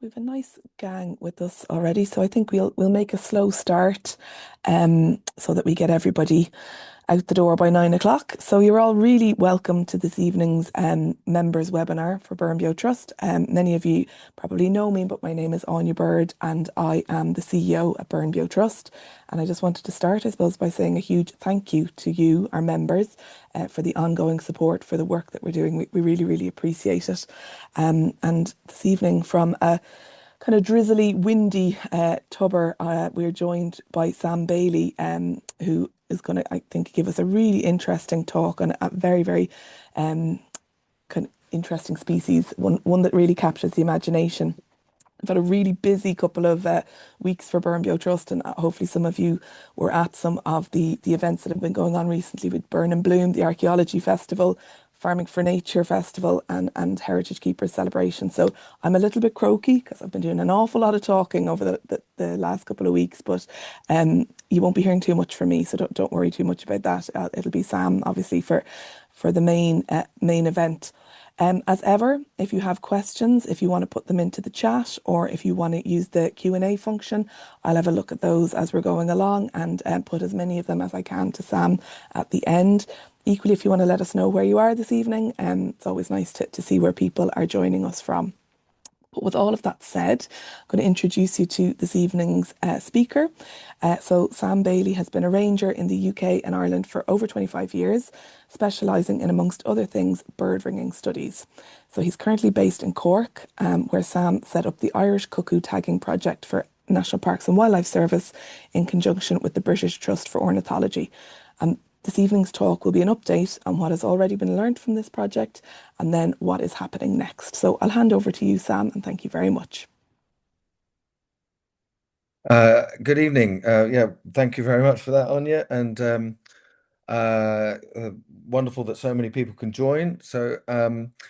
we've a nice gang with us already, so I think we'll make a slow start, so that we get everybody out the door by 9 o'clock. So you're all really welcome to this evening's members webinar for Burnbio Trust. Many of you probably know me, but my name is Anya Bird and I am the CEO at Burnbio Trust. And I just wanted to start, I suppose, by saying a huge thank you to you, our members, for the ongoing support for the work that we're doing. We really, really appreciate it. And this evening, from a kind of drizzly, windy Tubber, we're joined by Sam Bayley, who is going to, I think, give us a really interesting talk on a very, very kind of interesting species, one that really captures the imagination. I've had a really busy couple of weeks for Burnbio Trust, and hopefully some of you were at some of the events that have been going on recently with Burn and Bloom, the Archaeology Festival, Farming for Nature Festival, and Heritage Keepers Celebration. So I'm a little bit croaky because I've been doing an awful lot of talking over the last couple of weeks, but you won't be hearing too much from me, so don't worry too much about that. It'll be Sam, obviously, for the main event. As ever, if you have questions, if you want to put them into the chat, or if you want to use the Q&A function, I'll have a look at those as we're going along and put as many of them as I can to Sam at the end. Equally, if you want to let us know where you are this evening, it's always nice to see where people are joining us from. But with all of that said, I'm going to introduce you to this evening's speaker. So Sam Bayley has been a ranger in the UK and Ireland for over 25 years, specialising in, amongst other things, bird ringing studies. So he's currently based in Cork, where Sam set up the Irish Cuckoo Tagging Project for National Parks and Wildlife Service in conjunction with the British Trust for Ornithology. This evening's talk will be an update on what has already been learned from this project and then what is happening next. So I'll hand over to you, Sam, and thank you very much. Good evening. Yeah, thank you very much for that, Anya, and wonderful that so many people can join. So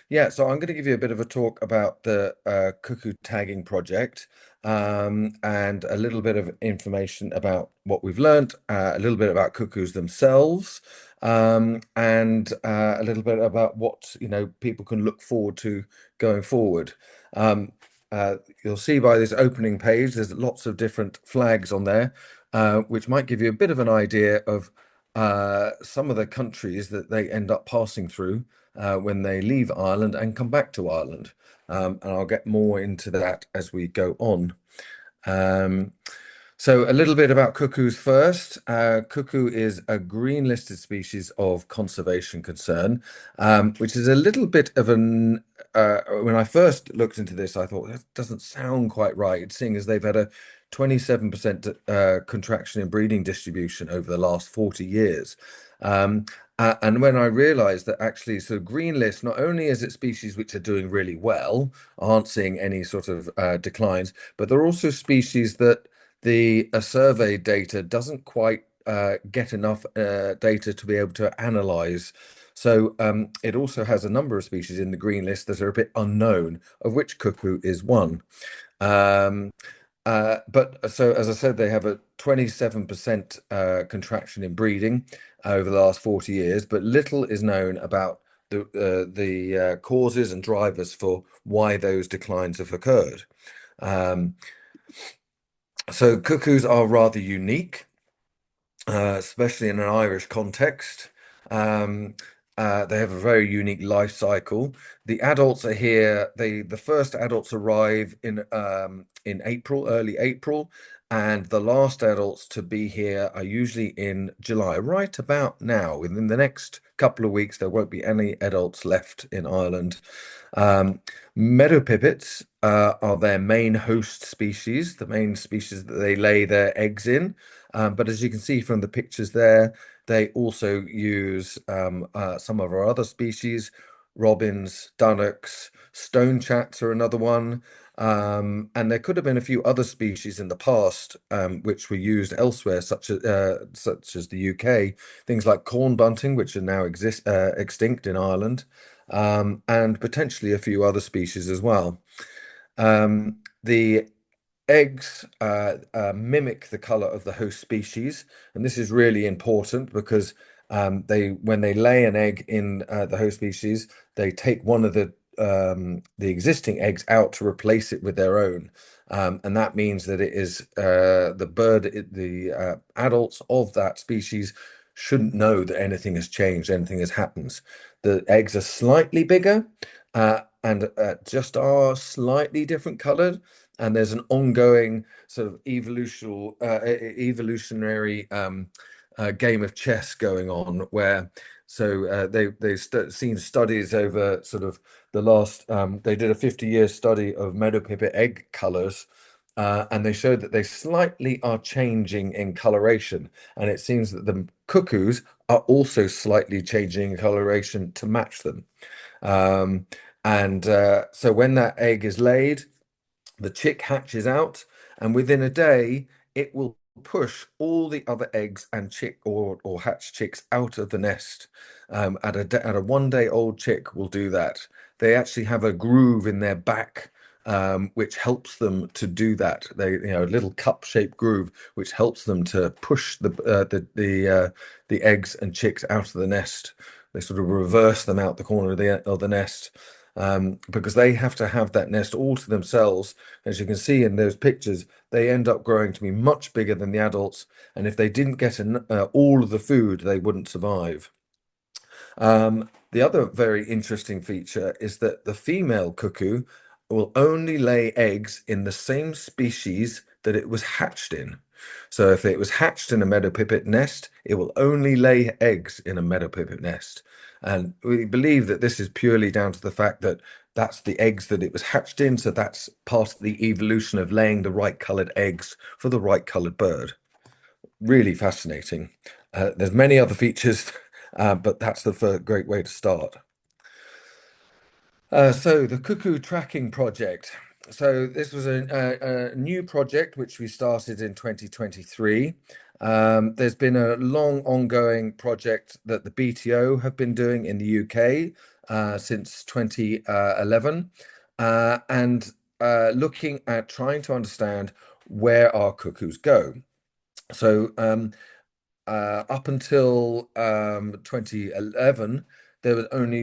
yeah, so I'm going to give you a bit of a talk about the Cuckoo Tagging Project, and a little bit of information about what we've learned, a little bit about cuckoos themselves, and a little bit about what people can look forward to going forward. You'll see by this opening page, there's lots of different flags on there, which might give you a bit of an idea of some of the countries that they end up passing through when they leave Ireland and come back to Ireland. And I'll get more into that as we go on. So a little bit about cuckoos first. Cuckoo is a green listed species of conservation concern, which is a little bit of an, when I first looked into this, I thought that doesn't sound quite right, seeing as they've had a 27% contraction in breeding distribution over the last 40 years. And when I realized that actually, so green list, not only is it species which are doing really well, aren't seeing any sort of declines, but there are also species that the survey data doesn't quite get enough data to be able to analyze. So it also has a number of species in the green list that are a bit unknown, of which cuckoo is one. But so, as I said, they have a 27% contraction in breeding over the last 40 years, but little is known about the causes and drivers for why those declines have occurred. So cuckoos are rather unique, especially in an Irish context. They have a very unique life cycle. The adults are here. The first adults arrive in April, early April, and the last adults to be here are usually in July, right about now. Within the next couple of weeks, there won't be any adults left in Ireland. Meadow pipits are their main host species, the main species that they lay their eggs in. But as you can see from the pictures there, they also use some of our other species, robins, dunnocks, stonechats are another one. And there could have been a few other species in the past which were used elsewhere, such as the UK, things like corn bunting, which are now extinct in Ireland, and potentially a few other species as well. The eggs mimic the color of the host species, and this is really important because when they lay an egg in the host species, they take one of the the existing eggs out to replace it with their own. And that means that it is the adults of that species shouldn't know that anything has changed, anything has happened. The eggs are slightly bigger and just are slightly different colored. And there's an ongoing sort of evolutionary game of chess going on where they've seen studies over sort of the last they did a 50-year study of meadow pipit egg colors, and they showed that they slightly are changing in coloration, and it seems that the cuckoos are also slightly changing in coloration to match them. um, and so when that egg is laid, the chick hatches out, and within a day, it will push all the other eggs and chick or hatch chicks out of the nest. At a 1 day old chick will do that. They actually have a groove in their back, which helps them to do that. A little cup-shaped groove, which helps them to push the eggs and chicks out of the nest. They sort of reverse them out the corner of the nest. Because they have to have that nest all to themselves. As you can see in those pictures, they end up growing to be much bigger than the adults. And if they didn't get all of the food, they wouldn't survive. The other very interesting feature is that the female cuckoo will only lay eggs in the same species that it was hatched in. So if it was hatched in a meadow pipit nest, it will only lay eggs in a meadow pipit nest. And we believe that this is purely down to the fact that that's the eggs that it was hatched in. So that's part of the evolution of laying the right colored eggs for the right colored bird. Really fascinating. There's many other features, but that's the great way to start. So the Cuckoo Tracking Project. So this was a new project which we started in 2023. There's been a long ongoing project that the BTO have been doing in the UK since 2011, and looking at trying to understand where our cuckoos go. So up until 2011, there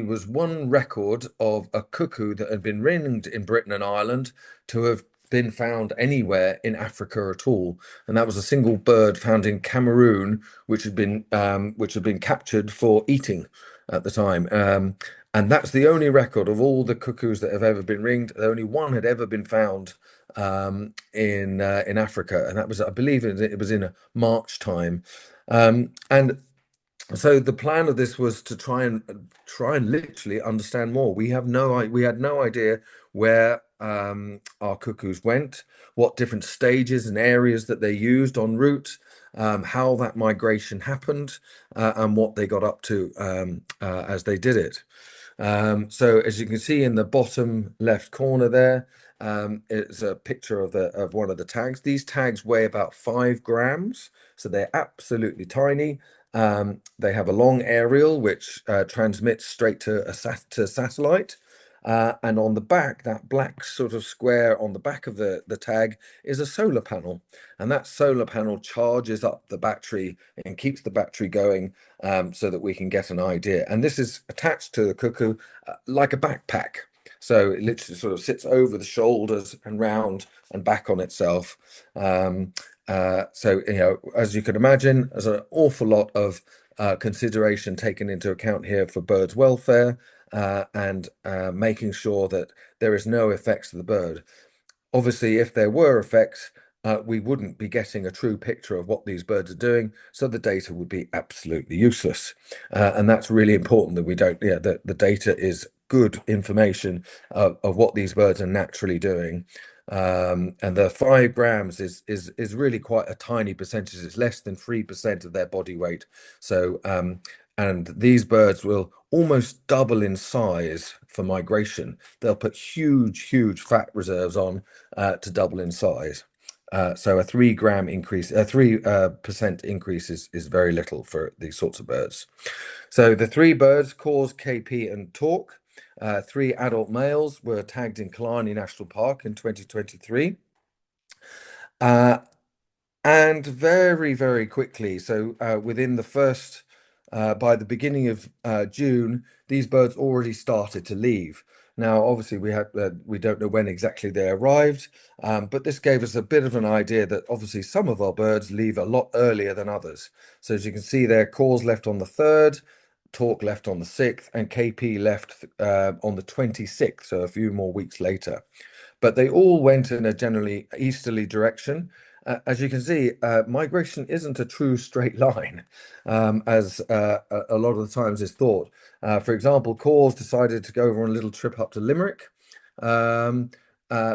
was one record of a cuckoo that had been ringed in Britain and Ireland to have been found anywhere in Africa at all, and that was a single bird found in Cameroon, which had been captured for eating at the time. And that's the only record of all the cuckoos that have ever been ringed. Only one had ever been found in Africa, and that was, I believe, it was in a March time. And so the plan of this was to try and literally understand more. We had no idea where our cuckoos went, what different stages and areas that they used en route, how that migration happened, and what they got up to as they did it. So as you can see in the bottom left corner there, it's a picture of one of the tags. These tags weigh about 5 grams, so they're absolutely tiny. They have a long aerial which transmits straight to to satellite. And on the back, that black sort of square on the back of the tag is a solar panel. And that solar panel charges up the battery and keeps the battery going, so that we can get an idea. And this is attached to the cuckoo like a backpack. So it literally sort of sits over the shoulders and round and back on itself. So, as you can imagine, there's an awful lot of consideration taken into account here for birds' welfare, and making sure that there is no effects to the bird. Obviously, if there were effects, we wouldn't be getting a true picture of what these birds are doing, so the data would be absolutely useless. And that's really important that we don't, yeah, that the data is good information of what these birds are naturally doing. And the 5 grams is really quite a tiny percentage. It's less than 3% of their body weight. So and these birds will almost double in size for migration. They'll put huge fat reserves on to double in size. So a 3 gram increase, a 3% increase is very little for these sorts of birds. So the three birds, Cause, KP, and Torque, three adult males, were tagged in Killarney National Park in 2023. And very quickly, so within the by the beginning of June, these birds already started to leave. Now, obviously, we don't know when exactly they arrived, but this gave us a bit of an idea that obviously some of our birds leave a lot earlier than others. So as you can see there, Cors left on the 3rd, Torque left on the 6th, and KP left on the 26th, so a few more weeks later. But they all went in a generally easterly direction. As you can see, migration isn't a true straight line, as a lot of the times is thought. For example, Cors decided to go on a little trip up to Limerick um,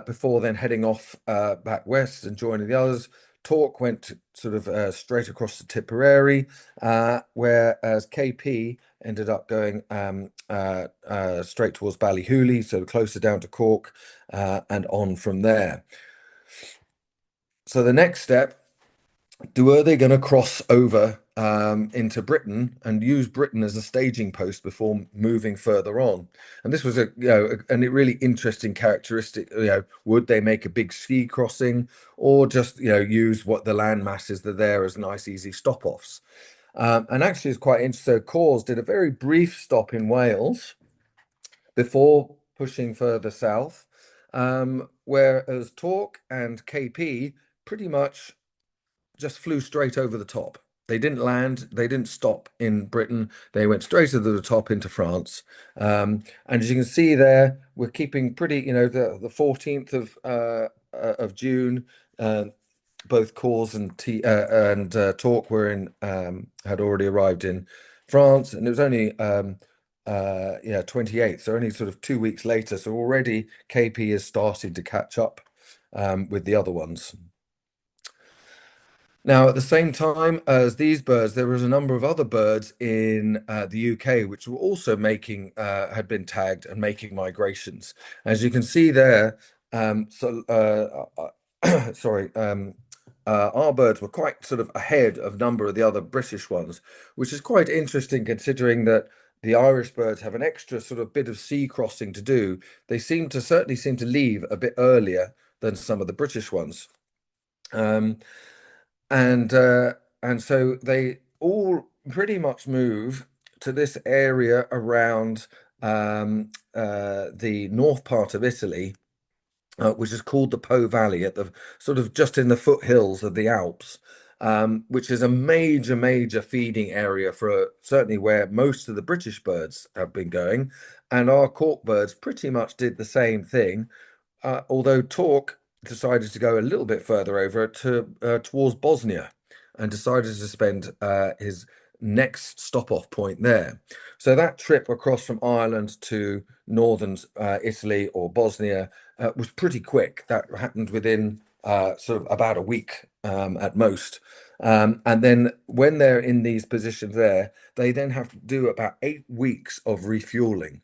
before then heading off back west and joining the others. Torque went sort of straight across to Tipperary, whereas KP ended up going straight towards Ballyhooly, so closer down to Cork, and on from there. So the next step, were they going to cross over into Britain and use Britain as a staging post before moving further on? And this was a really interesting characteristic. Would they make a big ski crossing or just use what the land masses that are there as nice easy stop-offs? And actually, it's quite interesting. So Cors did a very brief stop in Wales before pushing further south, whereas Torque and KP pretty much just flew straight over the top. They didn't land, they didn't stop in Britain, they went straight over the top into France. And as you can see there, we're keeping pretty, the 14th of June, both Cors and Torque were in had already arrived in France, and it was only 28th, so only sort of 2 weeks later. So already KP is starting to catch up with the other ones. Now, at the same time as these birds, there was a number of other birds in the UK which were also had been tagged and making migrations. As you can see there, sorry, our birds were quite sort of ahead of a number of the other British ones, which is quite interesting considering that the Irish birds have an extra sort of bit of sea crossing to do. They certainly seem to leave a bit earlier than some of the British ones. Um, and so they all pretty much move to this area around the north part of Italy, which is called the Po Valley, at the sort of just in the foothills of the Alps, which is a major feeding area for certainly where most of the British birds have been going, and our Cork birds pretty much did the same thing, although Torque decided to go a little bit further over towards Bosnia and decided to spend his next stop-off point there. So that trip across from Ireland to northern Italy or Bosnia was pretty quick. That happened within sort of about a week at most. And then when they're in these positions there, they then have to do about 8 weeks of refueling.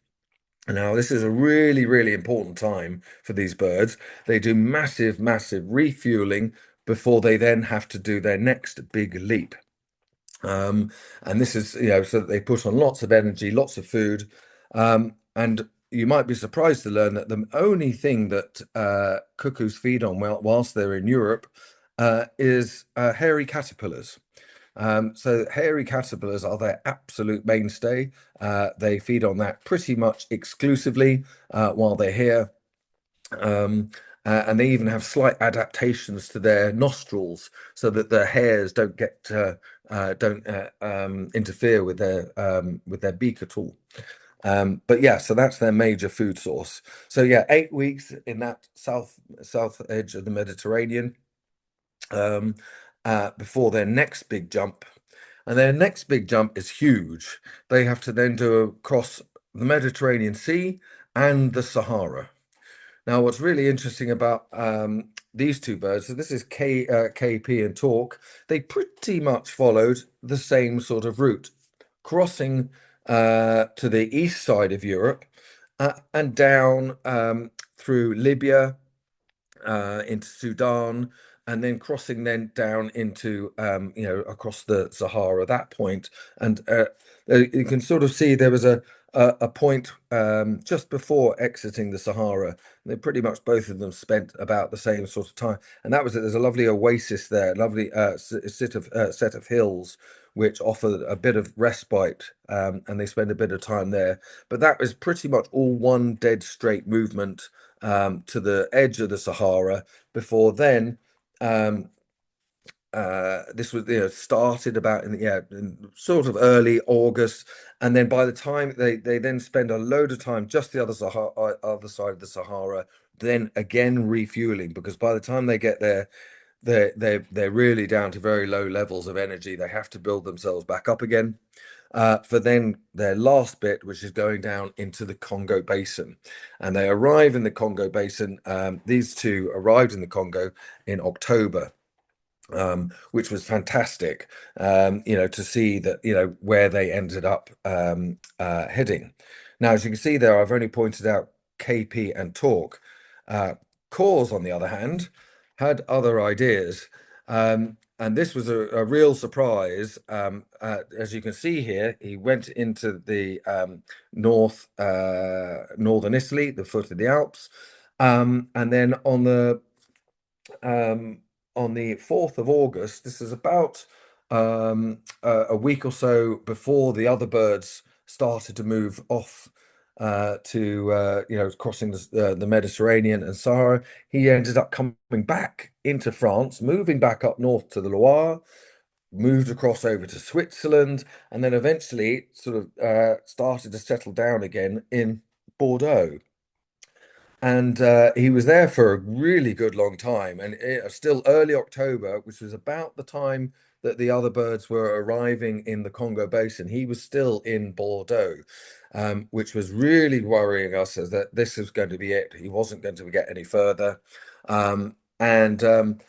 Now, this is a really important time for these birds. They do massive refueling before they then have to do their next big leap. And this is, so that they put on lots of energy, lots of food. And you might be surprised to learn that the only thing that cuckoos feed on whilst they're in Europe is hairy caterpillars. So hairy caterpillars are their absolute mainstay. They feed on that pretty much exclusively while they're here. And they even have slight adaptations to their nostrils so that the hairs don't interfere with their beak at all. But yeah, so that's their major food source. So yeah, 8 weeks in that south edge of the Mediterranean before their next big jump. And their next big jump is huge. They have to then cross the Mediterranean Sea and the Sahara. Now, what's really interesting about these two birds, so this is KP and Torque, they pretty much followed the same sort of route, crossing to the east side of Europe and down through Libya into Sudan, and then crossing then down into across the Sahara at that point. And you can sort of see there was a point just before exiting the Sahara. They pretty much both of them spent about the same sort of time, and that was it. There's a lovely oasis there, lovely set of hills which offer a bit of respite, and they spend a bit of time there. But that was pretty much all one dead straight movement to the edge of the Sahara. Before then, um, this was, started about in sort of early August, and then by the time they then spend a load of time just the other side of the Sahara, then again refueling, because by the time they get there, they're really down to very low levels of energy. They have to build themselves back up again. For then their last bit, which is going down into the Congo Basin. And they arrive in the Congo Basin. These two arrived in the Congo in October, which was fantastic, to see that, where they ended up heading. Now, as you can see there, I've only pointed out KP and Talk. Cause, on the other hand, had other ideas. And this was a real surprise. As you can see here, he went into the northern Italy, the foot of the Alps. And then um, on the 4th of August, this is about a week or so before the other birds started to move off crossing the Mediterranean and Sahara. He ended up coming back into France, moving back up north to the Loire, moved across over to Switzerland, and then eventually sort of started to settle down again in Bordeaux. And he was there for a really good long time, and still early October, which was about the time that the other birds were arriving in the Congo Basin. He was still in Bordeaux, which was really worrying us, as that this was going to be it. He wasn't going to get any further. And and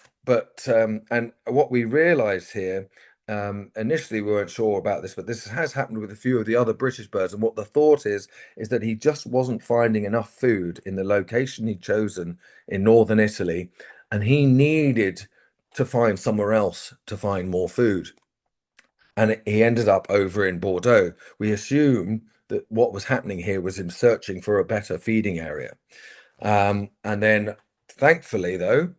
what we realized here, initially we weren't sure about this, but this has happened with a few of the other British birds. And what the thought is that he just wasn't finding enough food in the location he'd chosen in northern Italy, and he needed to find somewhere else to find more food. And he ended up over in Bordeaux. We assume that what was happening here was him searching for a better feeding area. And then, thankfully, though,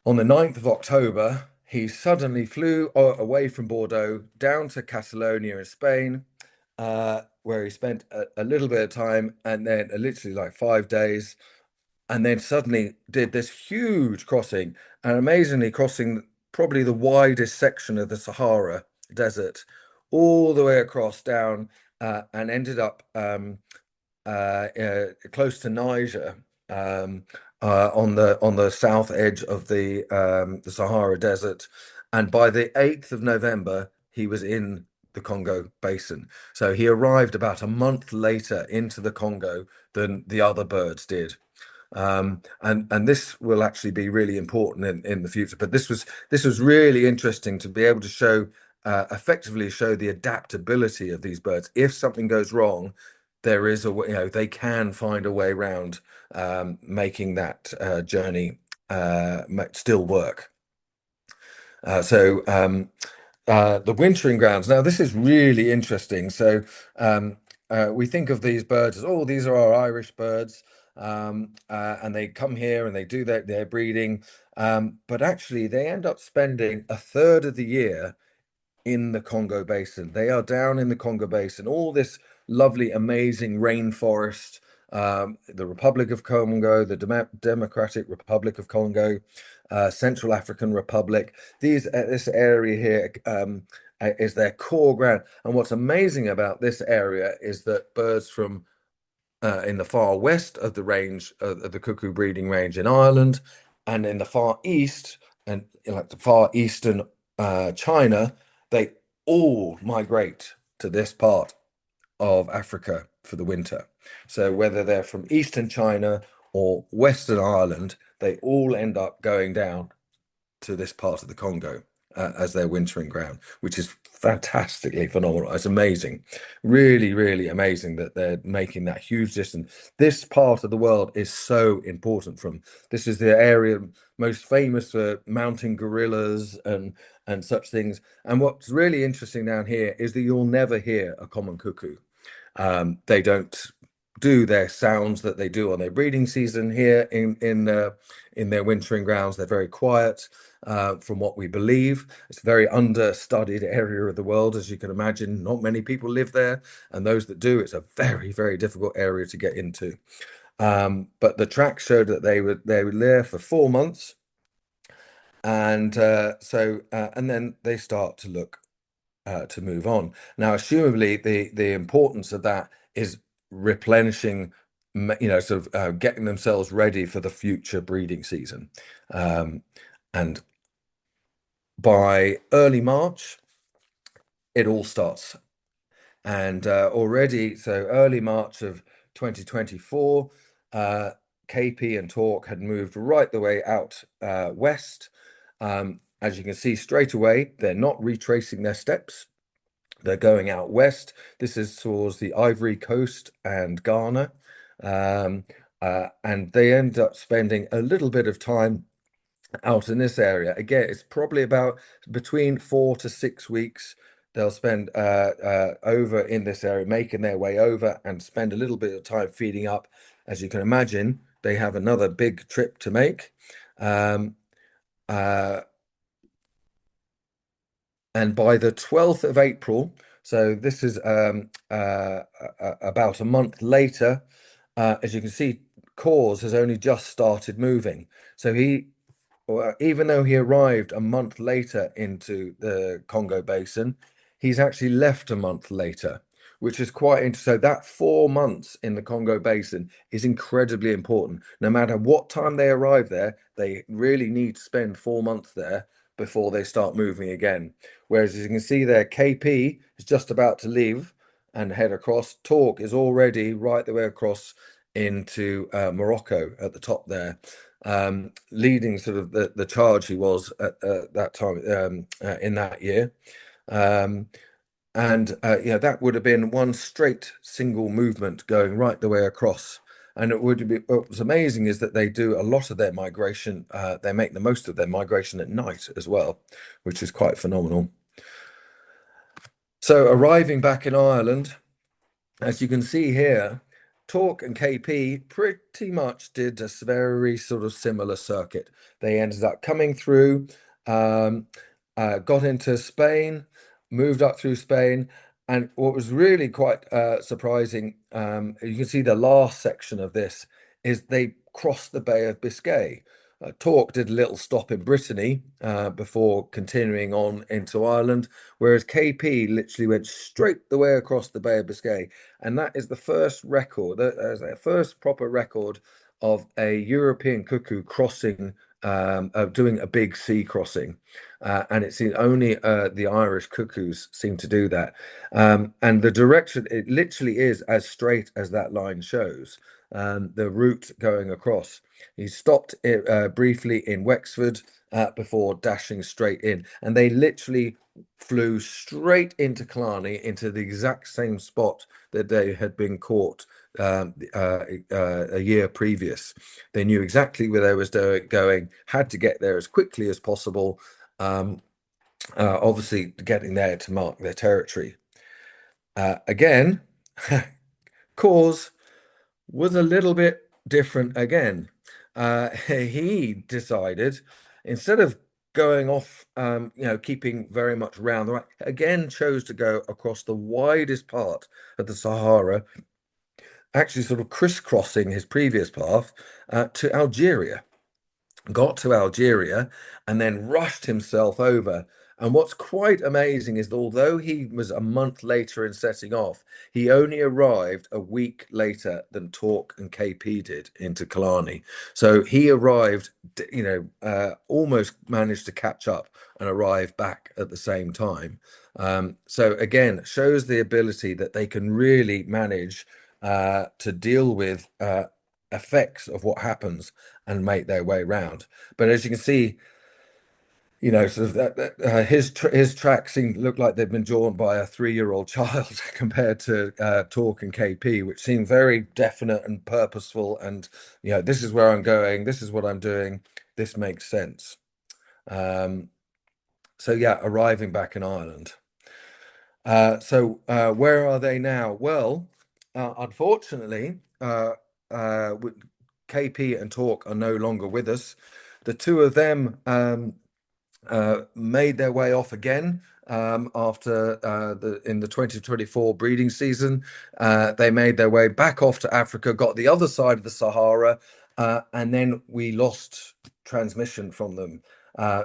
on the 9th of October, he suddenly flew away from Bordeaux down to Catalonia in Spain, where he spent a little bit of time, and then literally like 5 days, and then suddenly did this huge crossing, and amazingly crossing probably the widest section of the Sahara Desert, all the way across down, and ended up close to Niger, on the south edge of the Sahara Desert, and by the 8th of November, he was in the Congo Basin. So he arrived about a month later into the Congo than the other birds did. And this will actually be really important in the future. But this was really interesting to be able to show effectively show the adaptability of these birds. If something goes wrong, there is a way, they can find a way around, making that journey still work. The wintering grounds. Now, this is really interesting. So we think of these birds as, oh, these are our Irish birds, and they come here and they do their breeding. But actually, they end up spending a third of the year in the Congo Basin. They are down in the Congo Basin, all this lovely, amazing rainforest, the Republic of Congo, the Democratic Republic of Congo, Central African Republic. This area here is their core ground. And what's amazing about this area is that birds from in the far west of the range of the cuckoo breeding range in Ireland, and in the far east, and like the far eastern China, they all migrate to this part of Africa for the winter. So whether they're from eastern China or western Ireland, they all end up going down to this part of the Congo as their wintering ground, which is fantastically phenomenal. It's amazing, really, really amazing that they're making that huge distance. This part of the world is so important. This is the area most famous for mountain gorillas and such things. And what's really interesting down here is that you'll never hear a common cuckoo. They don't do their sounds that they do on their breeding season here in their wintering grounds. They're very quiet, from what we believe. It's a very understudied area of the world, as you can imagine. Not many people live there, and those that do, it's a very, very difficult area to get into. But the tracks showed that they were there for 4 months, and and then they start to look to move on. Now, assumably, the importance of that is replenishing, sort of getting themselves ready for the future breeding season. And by early March, it all starts. And already, so early March of 2024, KP and Torque had moved right the way out west. As you can see straight away, they're not retracing their steps. They're going out west. This is towards the Ivory Coast and Ghana. And they end up spending a little bit of time out in this area. Again, it's probably about between 4 to 6 weeks. They'll spend over in this area, making their way over and spend a little bit of time feeding up. As you can imagine, they have another big trip to make. Um, uh, and by the 12th of April, so this is about a month later, as you can see, Cause has only just started moving. So even though he arrived a month later into the Congo Basin, he's actually left a month later, which is quite interesting. So that 4 months in the Congo Basin is incredibly important. No matter what time they arrive there, they really need to spend 4 months there before they start moving again. Whereas as you can see there, KP is just about to leave and head across. Torque is already right the way across into Morocco at the top there, leading sort of the charge he was at that time in that year. And yeah, that would have been one straight single movement going right the way across. And what was amazing is that they do a lot of their migration, they make the most of their migration at night as well, which is quite phenomenal. So arriving back in Ireland, as you can see here, Torque and KP pretty much did a very sort of similar circuit. They ended up coming through, um, got into Spain, moved up through Spain, and what was really quite surprising, you can see the last section of this, is they crossed the Bay of Biscay. Torque did a little stop in Brittany before continuing on into Ireland, whereas KP literally went straight the way across the Bay of Biscay. And that is the first record, the first proper record of a European cuckoo crossing, of doing a big sea crossing. And it's only the Irish cuckoos seem to do that. And the direction, it literally is as straight as that line shows, the route going across. He stopped briefly in Wexford before dashing straight in. And they literally flew straight into Killarney, into the exact same spot that they had been caught a year previous. They knew exactly where they was going, had to get there as quickly as possible, obviously getting there to mark their territory. Again, Cause was a little bit different again. He decided, instead of going off, keeping very much round the right, again chose to go across the widest part of the Sahara, actually sort of crisscrossing his previous path to Algeria. Got to Algeria and then rushed himself over. And what's quite amazing is that although he was a month later in setting off, he only arrived a week later than Torque and KP did into Killarney. So he arrived, almost managed to catch up and arrive back at the same time. So again, shows the ability that they can really manage to deal with effects of what happens and make their way round. But as you can see, sort of his tracks look like they've been drawn by a 3-year-old child compared to Torque and KP, which seem very definite and purposeful. And this is where I'm going. This is what I'm doing. This makes sense. So yeah, arriving back in Ireland. So where are they now? Well, unfortunately, KP and Talk are no longer with us. The two of them made their way off again after in the 2024 breeding season. They made their way back off to Africa, got the other side of the Sahara, and then we lost transmission from them.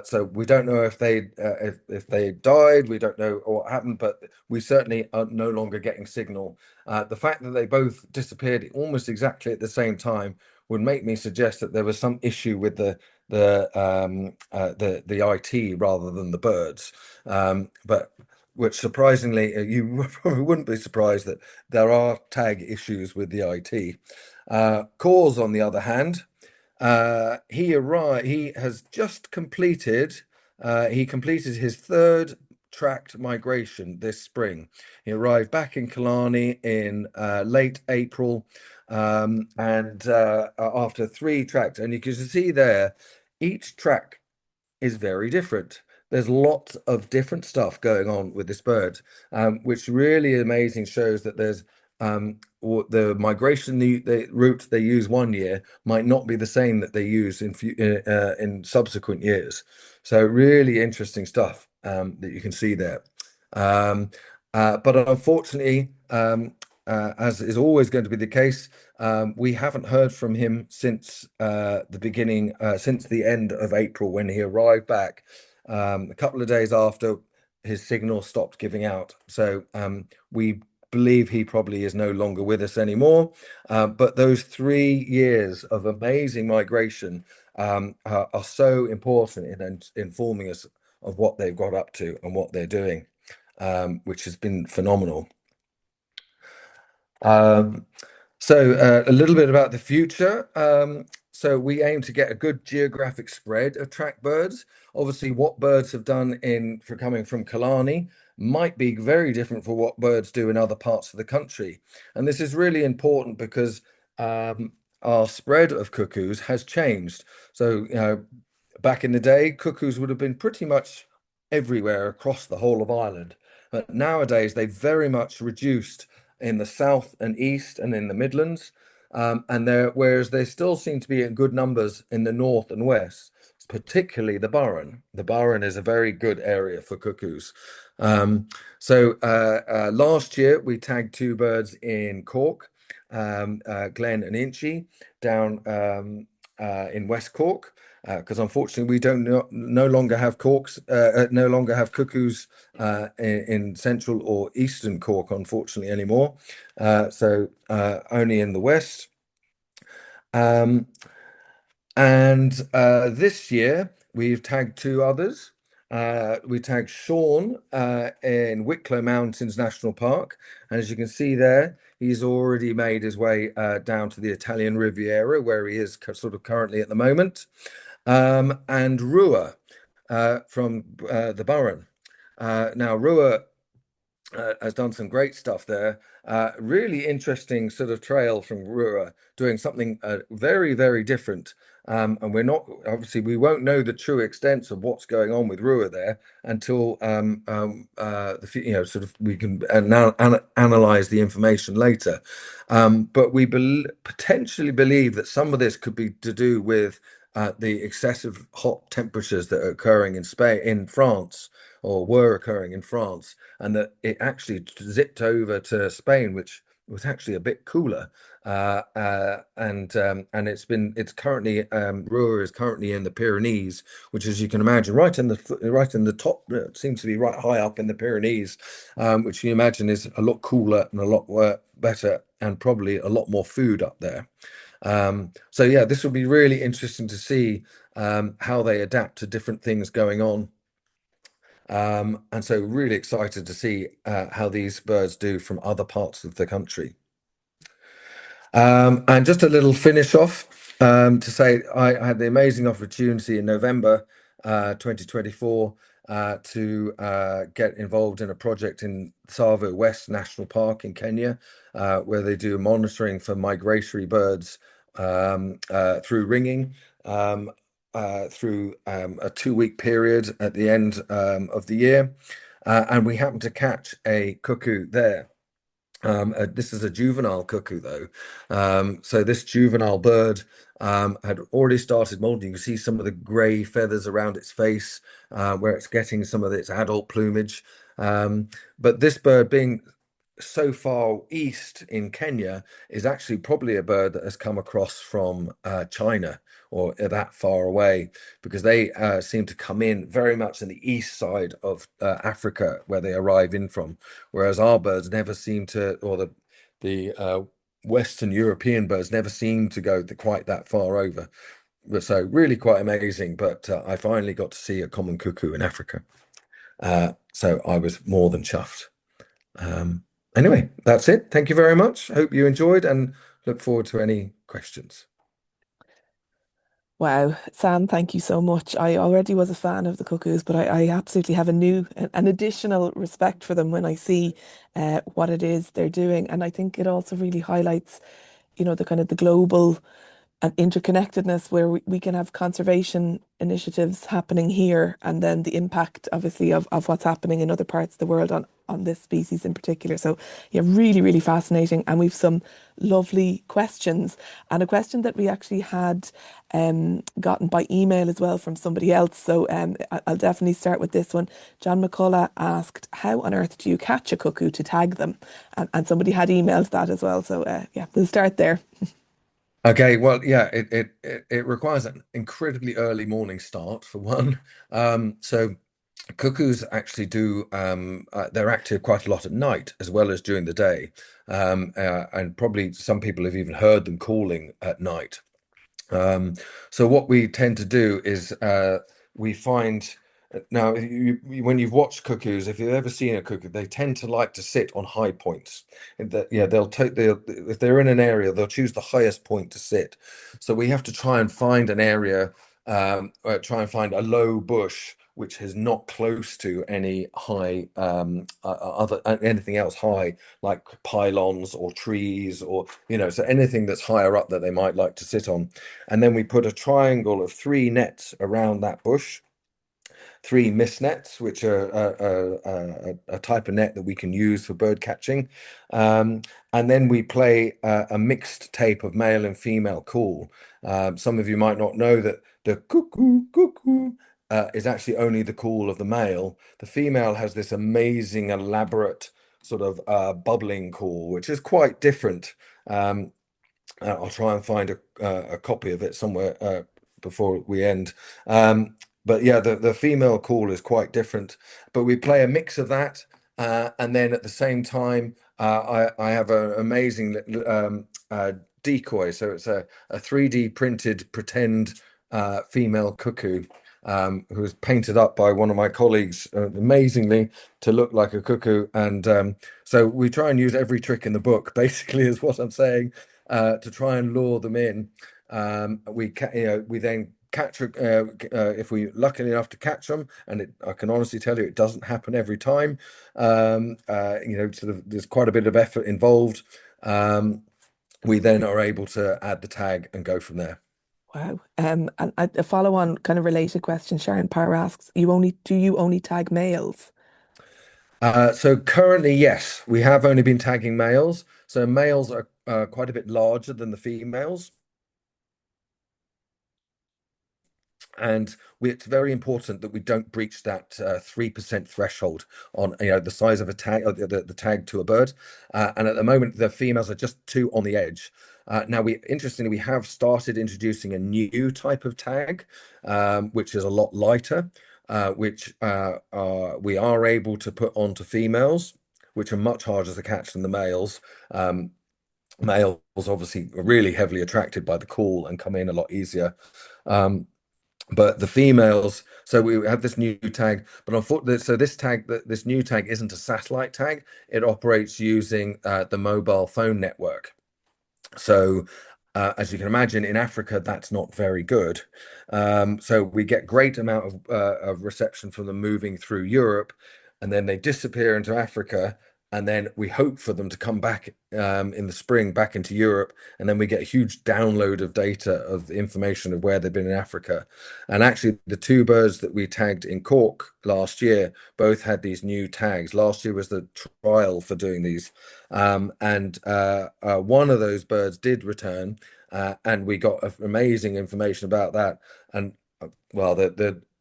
So we don't know if they died. We don't know what happened, but we certainly are no longer getting signal. The fact that they both disappeared almost exactly at the same time would make me suggest that there was some issue with the IT rather than the birds. But which surprisingly, you probably wouldn't be surprised that there are tag issues with the IT. Cause, on the other hand, he arrived. He has just completed. He completed his third tracked migration this spring. He arrived back in Killarney in late April, and after three tracks, and you can see there, each track is very different. There's lots of different stuff going on with this bird, which really amazing, shows that there's the migration the route they use one year might not be the same that they use in subsequent years. So really interesting stuff that you can see there. Um, but unfortunately, as is always going to be the case, we haven't heard from him since since the end of April when he arrived back. A couple of days after, his signal stopped giving out. So we believe he probably is no longer with us anymore. But those 3 years of amazing migration are so important in informing us of what they've got up to and what they're doing, which has been phenomenal. Um, a little bit about the future. So we aim to get a good geographic spread of track birds. Obviously, what birds have done for coming from Killarney might be very different for what birds do in other parts of the country. And this is really important because our spread of cuckoos has changed. So, back in the day, cuckoos would have been pretty much everywhere across the whole of Ireland. But nowadays, they've very much reduced in the south and east and in the Midlands. Whereas they still seem to be in good numbers in the north and west, particularly the Burren. The Burren is a very good area for cuckoos. Last year we tagged two birds in Cork, Glen and Inchy, down in West Cork, because unfortunately we don't no longer have no longer have cuckoos in central or eastern Cork, unfortunately, anymore. Only in the west. Um, this year we've tagged two others. We tagged Sean in Wicklow Mountains National Park, and as you can see there, he's already made his way down to the Italian Riviera, where he is sort of currently at the moment. And Rua from the Burren. Now, Rua has done some great stuff there. Really interesting sort of trail from Rua, doing something very, very different. And we're not, obviously, we won't know the true extent of what's going on with Rua there until sort of we can analyze the information later. But we potentially believe that some of this could be to do with the excessive hot temperatures that are occurring in Spain, in France, or were occurring in France, and that it actually zipped over to Spain, which was actually a bit cooler. And it's currently Rua is currently in the Pyrenees, which, as you can imagine, right in the top, it seems to be right high up in the Pyrenees, which you imagine is a lot cooler and a lot better, and probably a lot more food up there. So yeah, this will be really interesting to see how they adapt to different things going on. And so really excited to see how these birds do from other parts of the country. And just a little finish off to say I had the amazing opportunity in November 2024 to get involved in a project in Tsavo West National Park in Kenya, where they do monitoring for migratory birds through ringing. Through a 2-week period at the end of the year. And we happened to catch a cuckoo there. This is a juvenile cuckoo, though. So this juvenile bird had already started molting. You can see some of the grey feathers around its face, where it's getting some of its adult plumage. Um, but this bird, being so far east in Kenya, is actually probably a bird that has come across from China or that far away, because they seem to come in very much in the east side of Africa where they arrive in from, whereas our birds never seem to, or the Western European birds never seem to go quite that far over. So really quite amazing. But I finally got to see a common cuckoo in Africa. So I was more than chuffed. Um, anyway, that's it. Thank you very much. Hope you enjoyed and look forward to any questions. Wow, Sam, thank you so much. I already was a fan of the cuckoos, but I absolutely have an additional respect for them when I see what it is they're doing. And I think it also really highlights, the kind of the global and interconnectedness where we can have conservation initiatives happening here and then the impact obviously of what's happening in other parts of the world on this species in particular. So yeah, really, really fascinating. And we've some lovely questions. And a question that we actually had gotten by email as well from somebody else. So I'll definitely start with this one. John McCullough asked, how on earth do you catch a cuckoo to tag them? And somebody had emailed that as well. So yeah, we'll start there. Okay, well, yeah, it requires an incredibly early morning start for one. So cuckoos actually do they're active quite a lot at night as well as during the day. And probably some people have even heard them calling at night. Um, so what we tend to do is we find now when you've watched cuckoos, if you've ever seen a cuckoo, they tend to like to sit on high points. And that, yeah, they'll if they're in an area, they'll choose the highest point to sit. So we have to try and find an area, try and find a low bush which is not close to any high other anything else high, like pylons or trees, or so anything that's higher up that they might like to sit on. And then we put a triangle of three nets around that bush, three mist nets, which are a type of net that we can use for bird catching. Um, and then we play a mixed tape of male and female call. Some of you might not know that the cuckoo, cuckoo is actually only the call of the male. The female has this amazing, elaborate sort of bubbling call, which is quite different. Um, I'll try and find a copy of it somewhere before we end. But yeah, the female call is quite different. But we play a mix of that, and then at the same time, I have an amazing decoy. So it's a 3D printed pretend female cuckoo. Who was painted up by one of my colleagues amazingly to look like a cuckoo. And so we try and use every trick in the book, basically, is what I'm saying, to try and lure them in. We then catch if we lucky enough to catch them, and I can honestly tell you it doesn't happen every time. Sort of there's quite a bit of effort involved. We then are able to add the tag and go from there. Wow. And a follow-on kind of related question, Sharon Parr asks, do you only tag males? So currently, yes, we have only been tagging males. So males are quite a bit larger than the females. And it's very important that we don't breach that 3% threshold on the size of a tag, or the tag to a bird. And at the moment, the females are just two on the edge. Now, interestingly, we have started introducing a new type of tag, which is a lot lighter, which we are able to put onto females, which are much harder to catch than the males. Males obviously are really heavily attracted by the call and come in a lot easier. Um, but the females, so we have this new tag, but unfortunately, so this new tag isn't a satellite tag. It operates using the mobile phone network. So, as you can imagine, in Africa, that's not very good. So we get great amount of reception from them moving through Europe, and then they disappear into Africa. and then we hope for them to come back in the spring back into Europe, and then we get a huge download of data of information of where they've been in Africa. And actually, the two birds that we tagged in Cork last year both had these new tags. Last year was the trial for doing these, and one of those birds did return, and we got amazing information about that. And well,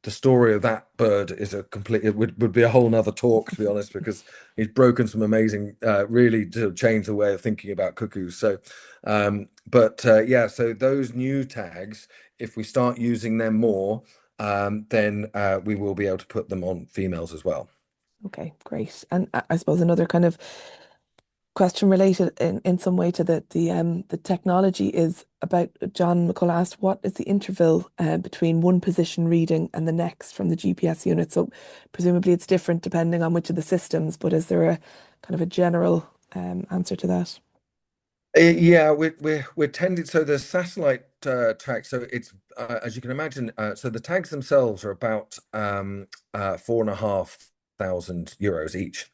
the story of that bird is a complete, it would be a whole nother talk, to be honest, because he's broken some amazing, really to change the way of thinking about cuckoos. So, but yeah, so those new tags, if we start using them more, then we will be able to put them on females as well. Okay, great. And I suppose another kind of question related in some way to the technology is about John McCull asked, what is the interval between one position reading and the next from the GPS unit? So presumably it's different depending on which of the systems, but is there a kind of a general answer to that? Yeah, we're tending, so the satellite track. So it's as you can imagine. So the tags themselves are about 4,500 euros each.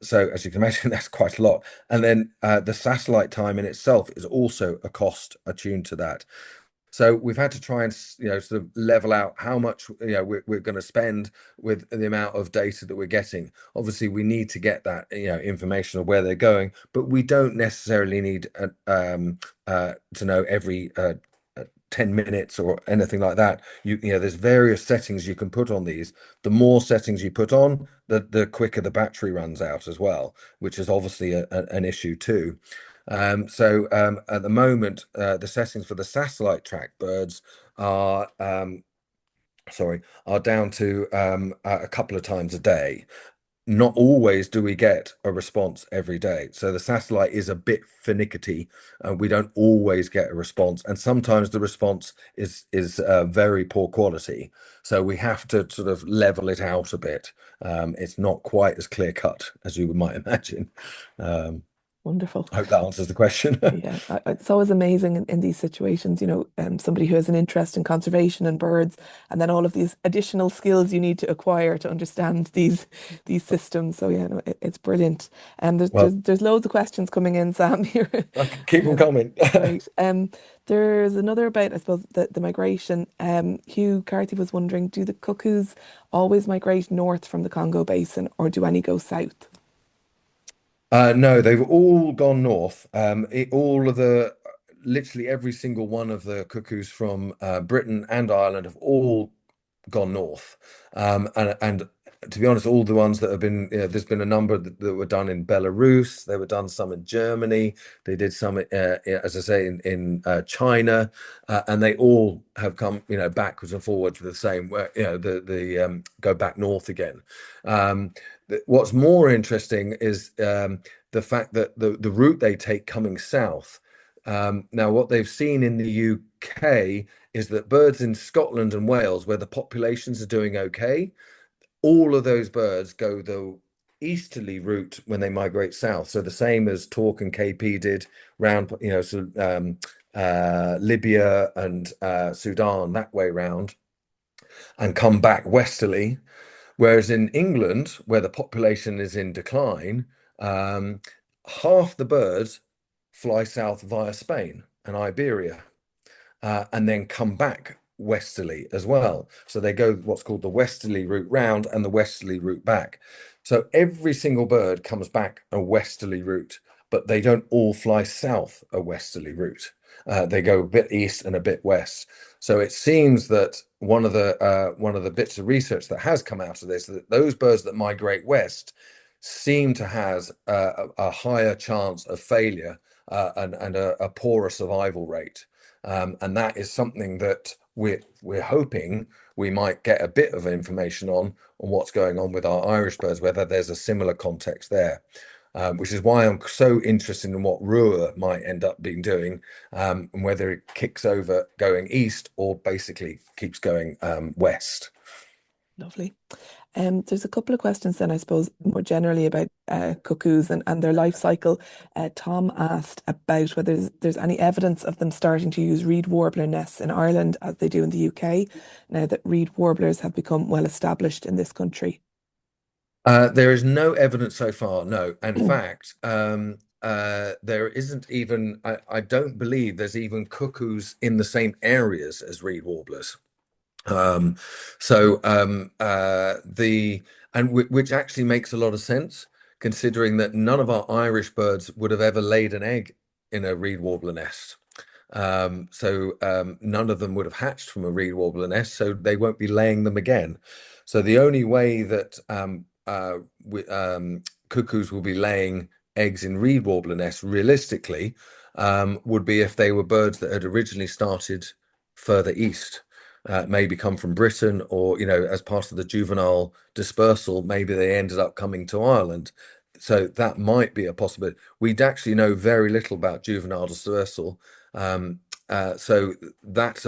So as you can imagine, that's quite a lot. And then the satellite time in itself is also a cost attuned to that. So we've had to try and, sort of level out how much, we're going to spend with the amount of data that we're getting. Obviously, we need to get that, information of where they're going, but we don't necessarily need to know every 10 minutes or anything like that. There's various settings you can put on these. The more settings you put on, the quicker the battery runs out as well, which is obviously an issue too. So at the moment, the settings for the satellite track birds are are down to a couple of times a day. Not always do we get a response every day. So the satellite is a bit finicky, and we don't always get a response. And sometimes the response is very poor quality. So we have to sort of level it out a bit. It's not quite as clear cut as you might imagine. Um, Wonderful. I hope that answers the question. Yeah, it's always amazing in these situations, somebody who has an interest in conservation and birds, and then all of these additional skills you need to acquire to understand these systems. So yeah, no, it's brilliant. And Well, there's loads of questions coming in, Sam, here. I can keep them Um, coming. great. There's another about, I suppose, the migration. Hugh Carthy was wondering, do the cuckoos always migrate north from the Congo Basin, or do any go south? No, they've all gone north. All of literally every single one of the cuckoos from Britain and Ireland have all gone north. And to be honest, all the ones that have been, there's been a number that were done in Belarus. They were done some in Germany. They did some, as I say, in China, and they all have come, backwards and forwards with the same, where the go back north again. What's more interesting is the fact that the route they take coming south. Now, what they've seen in the UK is that birds in Scotland and Wales, where the populations are doing okay, all of those birds go the easterly route when they migrate south. So the same as Torque and KP did round, Libya and Sudan that way round, and come back westerly. Whereas in England, where the population is in decline, um, half the birds fly south via Spain and Iberia, and then come back westerly as well. So they go what's called the westerly route round and the westerly route back. So every single bird comes back a westerly route, but they don't all fly south a westerly route. They go a bit east and a bit west. So it seems that one of the bits of research that has come out of this, that those birds that migrate west seem to have a higher chance of failure, and a poorer survival rate. And that is something that we're hoping we might get a bit of information on what's going on with our Irish birds, whether there's a similar context there. Which is why I'm so interested in what Rua might end up being doing, and whether it kicks over going east or basically keeps going west. Lovely. There's a couple of questions then, I suppose, more generally about cuckoos and their life cycle. Tom asked about whether there's any evidence of them starting to use reed warbler nests in Ireland as they do in the UK, now that reed warblers have become well established in this country. There is no evidence so far, no. In fact, there isn't even, I don't believe there's even cuckoos in the same areas as reed warblers. Um, which actually makes a lot of sense, considering that none of our Irish birds would have ever laid an egg in a reed warbler nest. None of them would have hatched from a reed warbler nest, so they won't be laying them again. So the only way that cuckoos will be laying eggs in reed warbler nests realistically would be if they were birds that had originally started further east. Maybe come from Britain, or as part of the juvenile dispersal, maybe they ended up coming to Ireland. So that might be a possibility. We'd actually know very little about juvenile dispersal. Um, so that's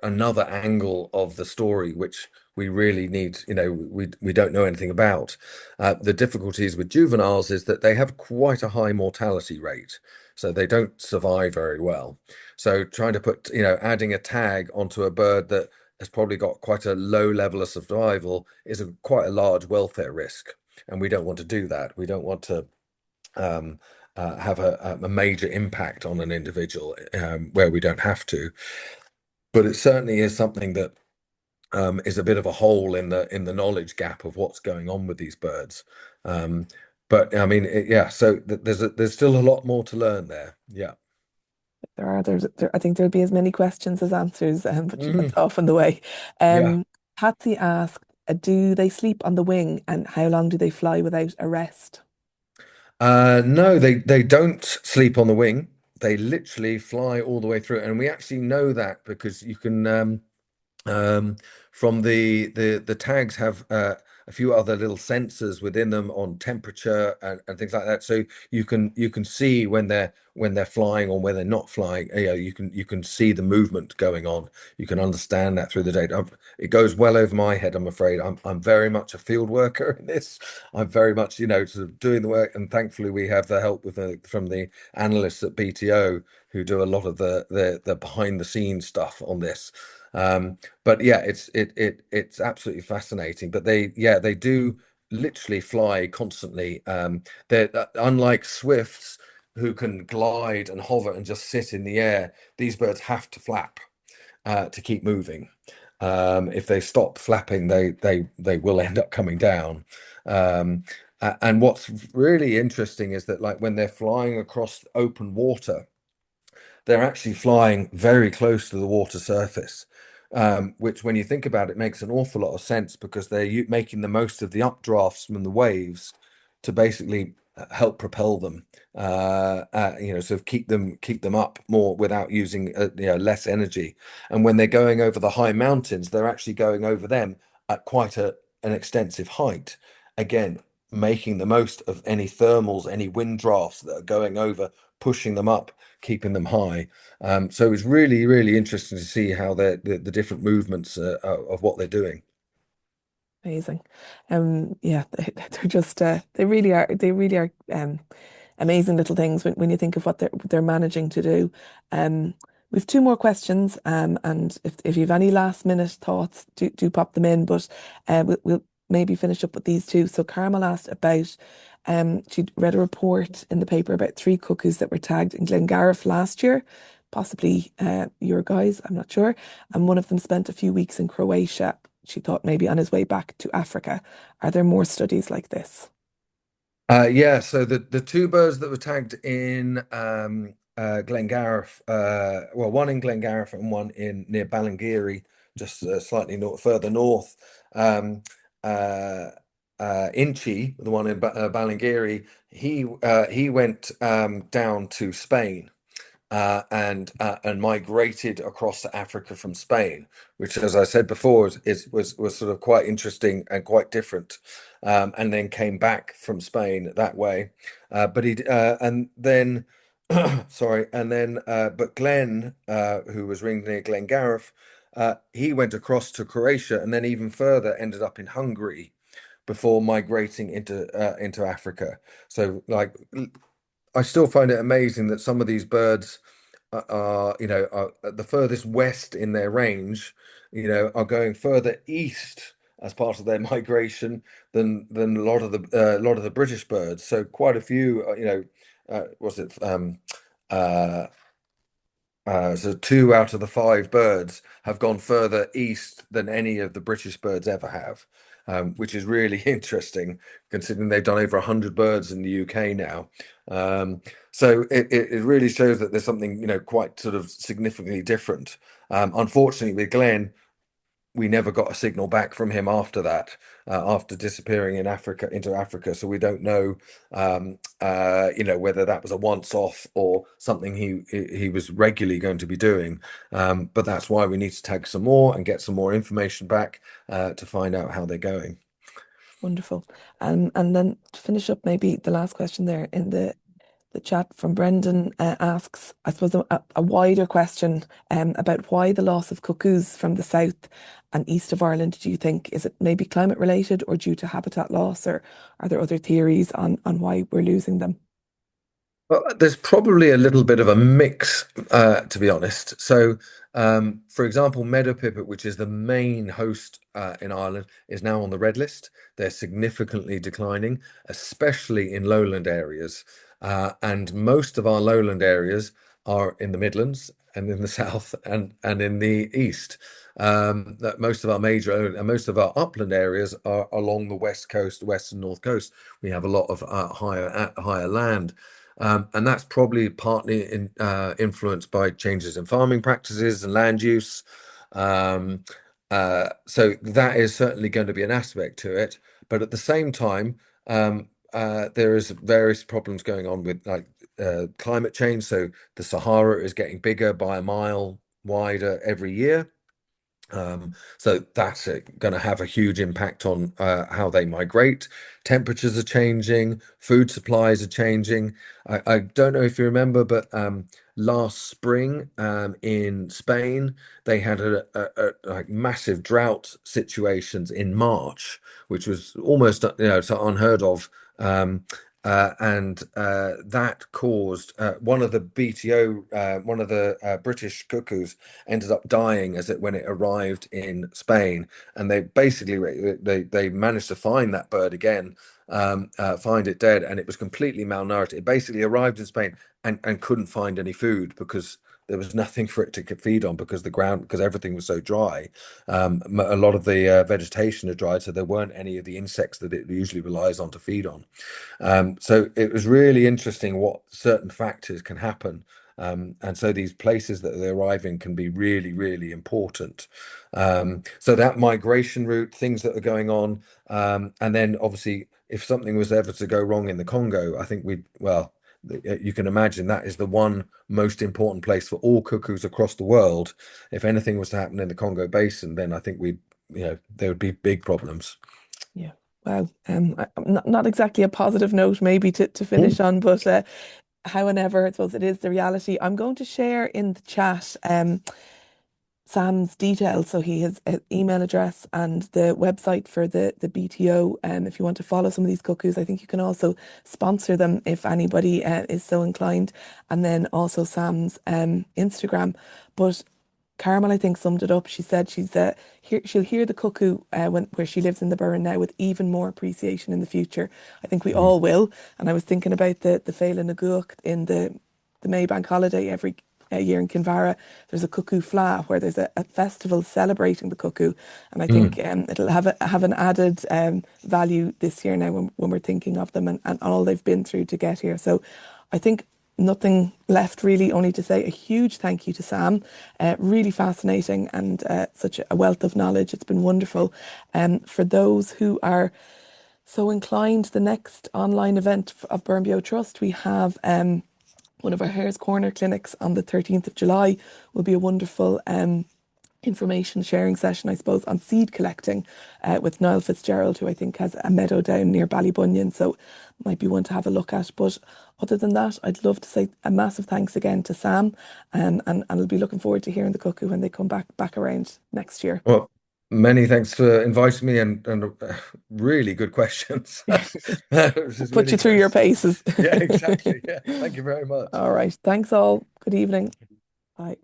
another angle of the story, which we really need, we don't know anything about. The difficulties with juveniles is that they have quite a high mortality rate, so they don't survive very well. So trying to put, adding a tag onto a bird that has probably got quite a low level of survival is quite a large welfare risk. And we don't want to do that. We don't want to um, have a major impact on an individual where we don't have to. But it certainly is something that is a bit of a hole in the knowledge gap of what's going on with these birds. Um, but I mean, yeah. So there's still a lot more to learn there. Yeah. I think there'll be as many questions as answers, but Mhm. that's often the way. Yeah. Patsy asked, do they sleep on the wing and how long do they fly without a rest? No, they don't sleep on the wing. They literally fly all the way through, and we actually know that because you can um, from the tags have a few other little sensors within them on temperature and things like that. So you can see when they're flying or when they're not flying. You can see the movement going on. You can understand that through the data. It goes well over my head, I'm afraid. I'm very much a field worker in this. I'm very much, sort of doing the work, and thankfully we have the help from the analysts at BTO who do a lot of the behind the scenes stuff on this. But yeah, it's absolutely fascinating. But they do literally fly constantly. They're unlike swifts who can glide and hover and just sit in the air. These birds have to flap to keep moving. If they stop flapping, they will end up coming down. And what's really interesting is that, like, when they're flying across open water, they're actually flying very close to the water surface, which, when you think about it, makes an awful lot of sense because they're making the most of the updrafts from the waves to basically help propel them, sort of keep them up more without using less energy. And when they're going over the high mountains, they're actually going over them at quite an extensive height. Again, making the most of any thermals, any wind drafts that are going over, pushing them up, keeping them high. So it's really, really interesting to see how the different movements of what they're doing. Amazing. Yeah, they're just they really are amazing little things when you think of what they're managing to do. Um, we've two more questions, and if you have any last minute thoughts, do pop them in. But we'll maybe finish up with these two. So Carmel asked about she'd read a report in the paper about three cuckoos that were tagged in Glengarriff last year, possibly your guys, I'm not sure. And one of them spent a few weeks in Croatia. She thought maybe on his way back to Africa. Are there more studies like this? Yeah, so the two birds that were tagged in Glengarriff, well, one in Glengarriff and one in near Ballingeary, just slightly further north. Um, uh, Inchi, the one in Ballingeary, he went down to Spain and migrated across to Africa from Spain, which, as I said before, was sort of quite interesting and quite different, and then came back from Spain that way. But he and then sorry, and then but Glenn, who was ringed near Glengarriff, he went across to Croatia and then even further ended up in Hungary before migrating into Africa. So, like, I still find it amazing that some of these birds are at the furthest west in their range, are going further east as part of their migration than a lot of the British birds. So quite a few, was it uh, so two out of the five birds have gone further east than any of the British birds ever have, which is really interesting considering they've done over 100 birds in the UK now. Um, so it really shows that there's something, quite sort of significantly different. Unfortunately, with Glenn, we never got a signal back from him after that, after disappearing into Africa. So we don't know, whether that was a once-off or something he was regularly going to be doing. But that's why we need to tag some more and get some more information back to find out how they're going. Wonderful. And then to finish up, maybe the last question there in the chat from Brendan asks, I suppose, a wider question about why the loss of cuckoos from the south and east of Ireland, do you think? Is it maybe climate related or due to habitat loss, or are there other theories on why we're losing them? Well, there's probably a little bit of a mix, to be honest. So, for example, meadow pipit, which is the main host in Ireland, is now on the red list. They're significantly declining, especially in lowland areas. And most of our lowland areas are in the Midlands and in the south and in the east. That most of our major and most of our upland areas are along the west coast, west and north coast. We have a lot of higher land. And that's probably partly influenced by changes in farming practices and land use. Um, so that is certainly going to be an aspect to it. But at the same time, there is various problems going on with climate change. So the Sahara is getting bigger by a mile wider every year. So that's going to have a huge impact on how they migrate. Temperatures are changing, food supplies are changing. I don't know if you remember, but last spring in Spain, they had like massive drought situations in March, which was almost so unheard of. And that caused one of the BTO, one of the British cuckoos ended up dying when it arrived in Spain, and they basically they managed to find that bird again, find it dead, and it was completely malnourished. It basically arrived in Spain and couldn't find any food because there was nothing for it to feed on because everything was so dry. A lot of the vegetation had dried, so there weren't any of the insects that it usually relies on to feed on. So it was really interesting what certain factors can happen. And so these places that they arrive in can be really, really important. So that migration route, things that are going on, and then obviously if something was ever to go wrong in the Congo, I think you can imagine that is the one most important place for all cuckoos across the world. If anything was to happen in the Congo Basin, then I think there would be big problems. Yeah. Wow. Not exactly a positive note, maybe to finish on, but however, I suppose it is the reality. I'm going to share in the chat Sam's details. So he has an email address and the website for the BTO. If you want to follow some of these cuckoos, I think you can also sponsor them if anybody is so inclined. And then also Sam's Instagram. But Carmel, I think, summed it up. She said she'll hear the cuckoo where she lives in the Burren now with even more appreciation in the future. I think we Mm. all will. And I was thinking about the Féile na Gcumhacht in the May Bank holiday every year in Kinvara. There's a cuckoo fleadh where there's a festival celebrating the cuckoo, and I think Mm. it'll have an added value this year now when we're thinking of them and all they've been through to get here. So I think nothing left really, only to say a huge thank you to Sam. Really fascinating and such a wealth of knowledge. It's been wonderful. For those who are so inclined, the next online event of Burnbio Trust, we have one of our Hare's Corner clinics on the 13th of July. Will be a wonderful information sharing session, I suppose, on seed collecting with Niall Fitzgerald, who I think has a meadow down near Ballybunion. So might be one to have a look at. But other than that, I'd love to say a massive thanks again to Sam, and I'll be looking forward to hearing the cuckoo when they come back around next year. Well, many thanks for inviting me and really good questions. This is Put really you through your interesting. paces. Yeah, exactly. Yeah. Thank you very much. All right. Thanks all. Good evening. Bye.